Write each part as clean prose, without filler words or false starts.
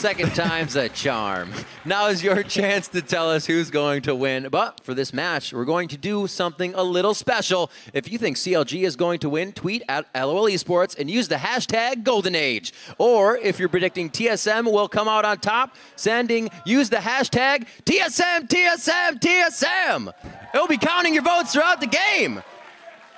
Second time's a charm. Now is your chance to tell us who's going to win. But for this match, we're going to do something a little special. If you think CLG is going to win, tweet at LOL eSports and use the hashtag GoldenAge. Or if you're predicting TSM will come out on top, use the hashtag TSM, TSM, TSM. It'll be counting your votes throughout the game.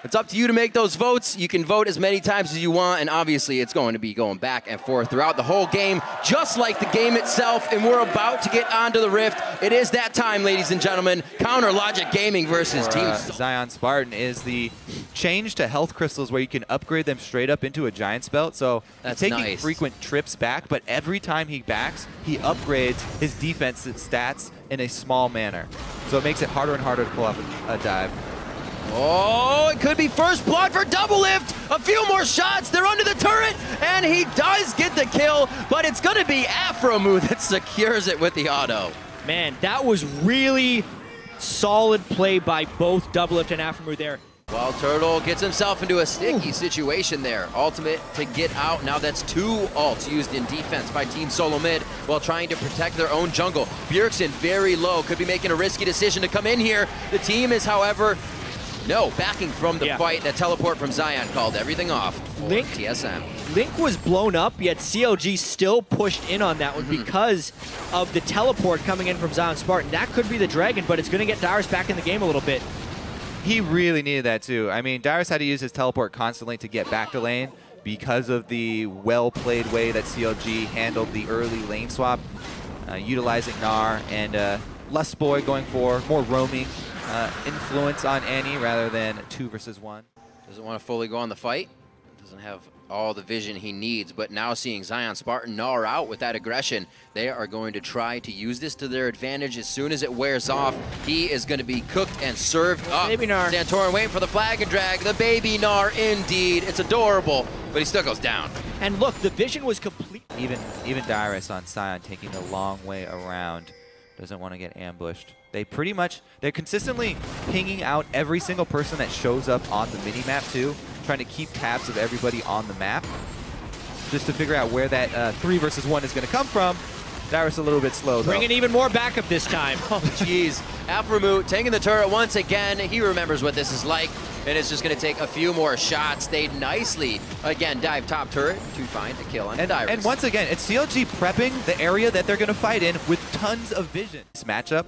It's up to you to make those votes. You can vote as many times as you want, and obviously it's going to be going back and forth throughout the whole game, just like the game itself, and we're about to get onto the Rift. It is that time, ladies and gentlemen. Counter Logic Gaming versus Team Zion Spartan is the change to health crystals where you can upgrade them straight up into a Giant's Belt. So that's taking nice. Frequent trips back, but every time he backs, he upgrades his defense stats in a small manner. So it makes it harder and harder to pull off a dive. Oh, it could be first blood for Double Lift. A few more shots. They're under the turret, and he does get the kill, but it's going to be Afromu that secures it with the auto. Man, that was really solid play by both Double Lift and Afromu there. Wild Turtle gets himself into a sticky situation there. Ultimate to get out. Now that's 2 ults used in defense by Team SoloMid while trying to protect their own jungle. Bjergsen very low. Could be making a risky decision to come in here. The team is, however, backing from the fight. That teleport from Zion called everything off for TSM. Link was blown up, yet CLG still pushed in on that one because of the teleport coming in from Zion Spartan. That could be the Dragon, but it's going to get Dyrus back in the game a little bit. He really needed that too. I mean, Dyrus had to use his teleport constantly to get back to lane because of the well-played way that CLG handled the early lane swap, utilizing Gnar and Lustboy going for more roaming influence on Annie rather than 2 versus 1. Doesn't want to fully go on the fight. Doesn't have all the vision he needs, but now seeing Zion Spartan Gnar out with that aggression, they are going to try to use this to their advantage as soon as it wears off. He is going to be cooked and served up. Baby Gnar. Santorin waiting for the flag and drag. The baby Gnar indeed. It's adorable, but he still goes down. And look, the vision was complete. Even Dyrus on Sion taking the long way around. Doesn't want to get ambushed. They're consistently pinging out every single person that shows up on the mini-map too, trying to keep tabs of everybody on the map, just to figure out where that 3 versus 1 is going to come from. Dyrus a little bit slow, though. Bringing even more backup this time. Oh, jeez. Afromu taking the turret once again. He remembers what this is like, and it's just going to take a few more shots. Stayed nicely. Again, dive top turret to find the kill on Dyrus. And once again, it's CLG prepping the area that they're going to fight in with tons of vision. This matchup.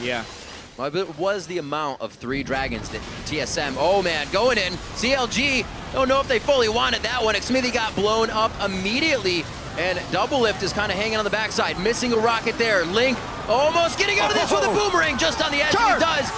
Yeah. Well, it was the amount of 3 dragons that TSM, oh man, going in. CLG, don't know if they fully wanted that one. Xmithy got blown up immediately, and Double Lift is kind of hanging on the backside, missing a rocket there. Link almost getting out of this with a boomerang just on the edge, and he does.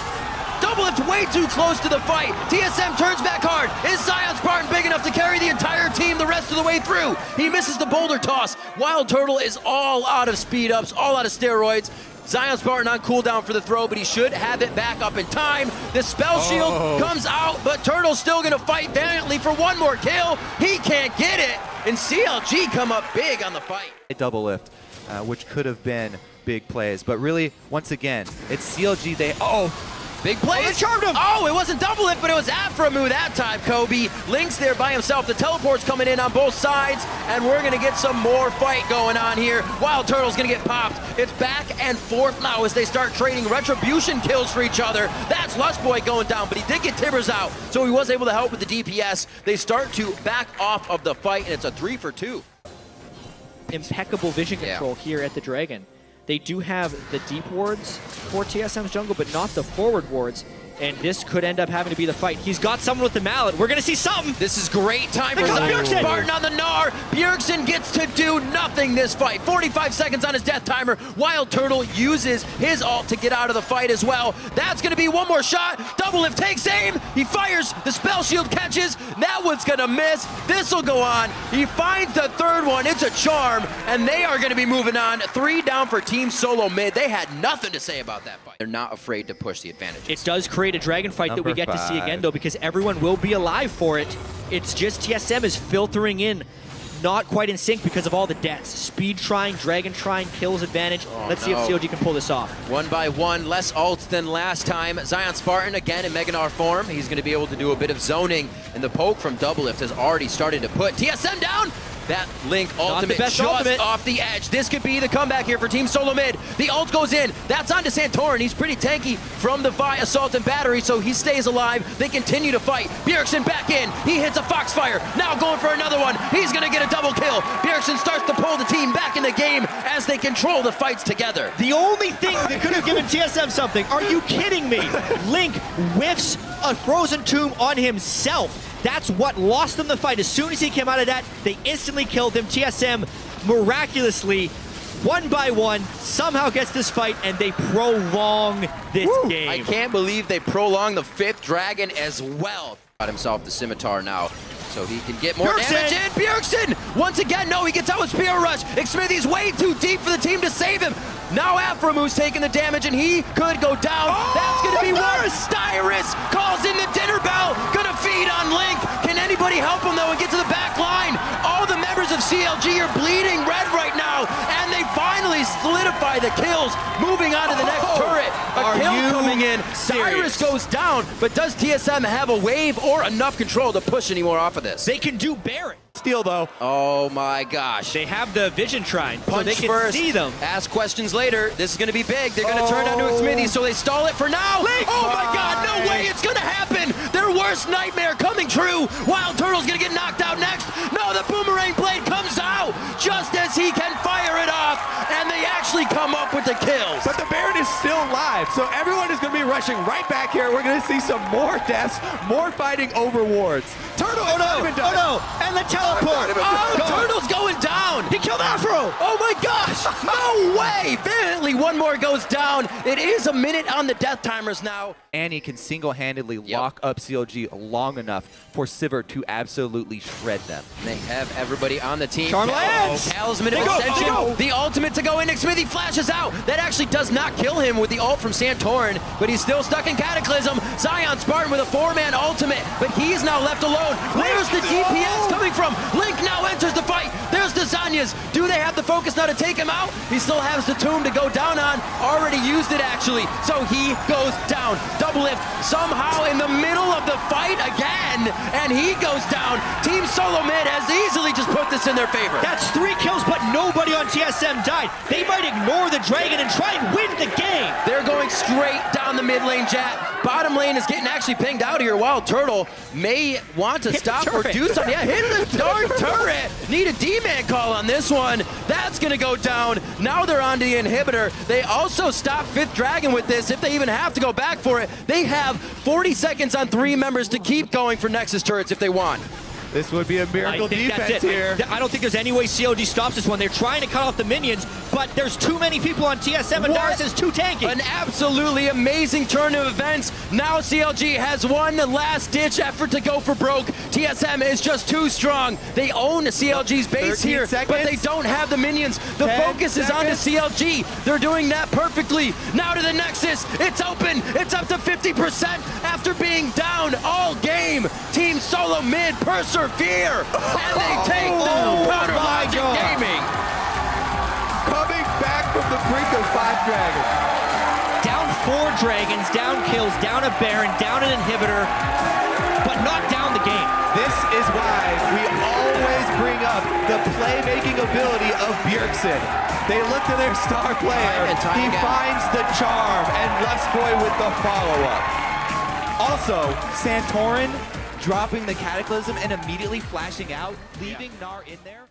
Double Lift way too close to the fight. TSM turns back hard. Is Zion Spartan big enough to carry the entire team the rest of the way through? He misses the boulder toss. Wild Turtle is all out of speed ups, all out of steroids. Zion Spartan on cooldown for the throw, but he should have it back up in time. The spell shield comes out, but Turtle's still gonna fight valiantly for one more kill. He can't get it, and CLG come up big on the fight. Double Lift, which could have been big plays, but really, once again, it's CLG. Big play. Oh, they charmed him. Oh, it wasn't Double Lift, but it was Afromu that time, Kobe. Link's there by himself. The teleport's coming in on both sides, and we're going to get some more fight going on here. Wild Turtle's going to get popped. It's back and forth now as they start trading retribution kills for each other. That's Lustboy going down, but he did get Tibbers out, so he was able to help with the DPS. They start to back off of the fight, and it's a 3 for 2. Impeccable vision control here at the Dragon. They do have the deep wards for TSM's jungle, but not the forward wards. And this could end up having to be the fight. He's got someone with the mallet. We're going to see something. This is great time for Zion Spartan on the Gnar. Bjergsen gets to do nothing this fight. 45 seconds on his death timer. Wild Turtle uses his ult to get out of the fight as well. That's going to be one more shot. Double Lift takes aim. He fires. The spell shield catches. That one's going to miss. This will go on. He finds the third one. It's a charm. And they are going to be moving on. 3 down for Team SoloMid. They had nothing to say about that fight. They're not afraid to push the advantages. It does create a dragon fight that we get to see again, though, because everyone will be alive for it. It's just TSM is filtering in, not quite in sync because of all the deaths. Speed trying, dragon trying, kills advantage. Let's see if CLG can pull this off. 1 by 1, less ults than last time. Zion Spartan again in Mega Gnar form. He's going to be able to do a bit of zoning, and the poke from Double Lift has already started to put TSM down. That Link ultimate just ultimate. off the edge. This could be the comeback here for Team SoloMid. The ult goes in. That's onto Santorin. He's pretty tanky from the Vi Assault and Battery, so he stays alive. They continue to fight. Bjergsen back in. He hits a Foxfire. Now going for another one. He's going to get a double kill. Bjergsen starts to pull the team back in the game as they control the fights together. The only thing that could have given TSM something. Are you kidding me? Link whiffs a frozen tomb on himself. That's what lost them the fight. As soon as he came out of that, they instantly killed him. TSM miraculously, one by one, somehow gets this fight, and they prolong this game. I can't believe they prolong the 5th dragon as well. Got himself the scimitar now, so he can get more damage in. Bjergsen! Once again, no, he gets out with Spear Rush. Xsmithy's way too deep for the team to save him. Now Aframu's taking the damage, and he could go down. That's going to be worse. Styrus calls in the dinner bell. Gonna feed on Link. Can anybody help him, though, and get to the back line? All the members of CLG are bleeding red right now, and they finally solidify the kills, moving on to the next turret. A kill coming in. Cyrus goes down, but does TSM have a wave or enough control to push any more off of this? They can do Baron. Steal, though. Oh my gosh. They have the vision shrine, so Punch they can first, see them. ask questions later. This is going to be big. They're going to turn onto Xmithy, so they stall it for now. Link. Oh my god, no way it's going to happen. Their worst nightmare coming true. Wild Turtle's going to get knocked out next. No, the Boomerang Blade comes out just as he can fire it off, and they actually come up with the kills. But the Baron is still alive, so everyone is going to be rushing right back here. We're going to see some more deaths, more fighting over wards. Turtle, And the teleport. Turtle's going down. He killed Afro. Oh my gosh, no way. Valiantly, one more goes down. It is a minute on the death timers now. And he can single-handedly lock up CLG long enough for Sivir to absolutely shred them. They have everybody on the team. Charm-Lance! Talisman of Ascension. The ultimate to go in. Xmithy flashes out. That actually does not kill him with the ult from Santorin, but he's still stuck in Cataclysm. Zion Spartan with a 4-man ultimate, but he's now left alone. Where's the DPS coming from? Link now enters the fight. There's the Zanyas. Do they have the focus now to take him out? He still has the tomb to go down on. Already used it, actually. So he goes down. Double lift somehow in the middle of the fight again, and he goes down. Team SoloMid has easily just put this in their favor. That's 3 kills, but nobody on TSM died. They might ignore the dragon and try and win the game. They're going straight down the mid lane, Jat. Bottom lane is getting actually pinged out here. Wild Turtle may want to stop or do something. Yeah, hit the darn turret. Need a D-man call on this one. That's going to go down. Now they're on to the inhibitor. They also stop 5th Dragon with this if they even have to go back for it. They have 40 seconds on 3 members to keep going for Nexus turrets if they want. This would be a miracle defense here. I don't think there's any way COG stops this one. They're trying to cut off the minions, but there's too many people on TSM, and Darius is too tanky. An absolutely amazing turn of events. Now CLG has one last-ditch effort to go for broke. TSM is just too strong. They own CLG's base here, but they don't have the minions. The focus is on to CLG. They're doing that perfectly. Now to the Nexus. It's open. It's up to 50% after being down all game. Team SoloMid persevere, and they take the Powder Logic Gaming. Coming back from the brink of 5 dragons. Down 4 dragons, down kills, down a Baron, down an inhibitor, but not down the game. This is why we always bring up the playmaking ability of Bjergsen. They look to their star player. He finds the charm, and Lustboy with the follow-up. Also, Santorin dropping the Cataclysm and immediately flashing out, leaving Gnar in there.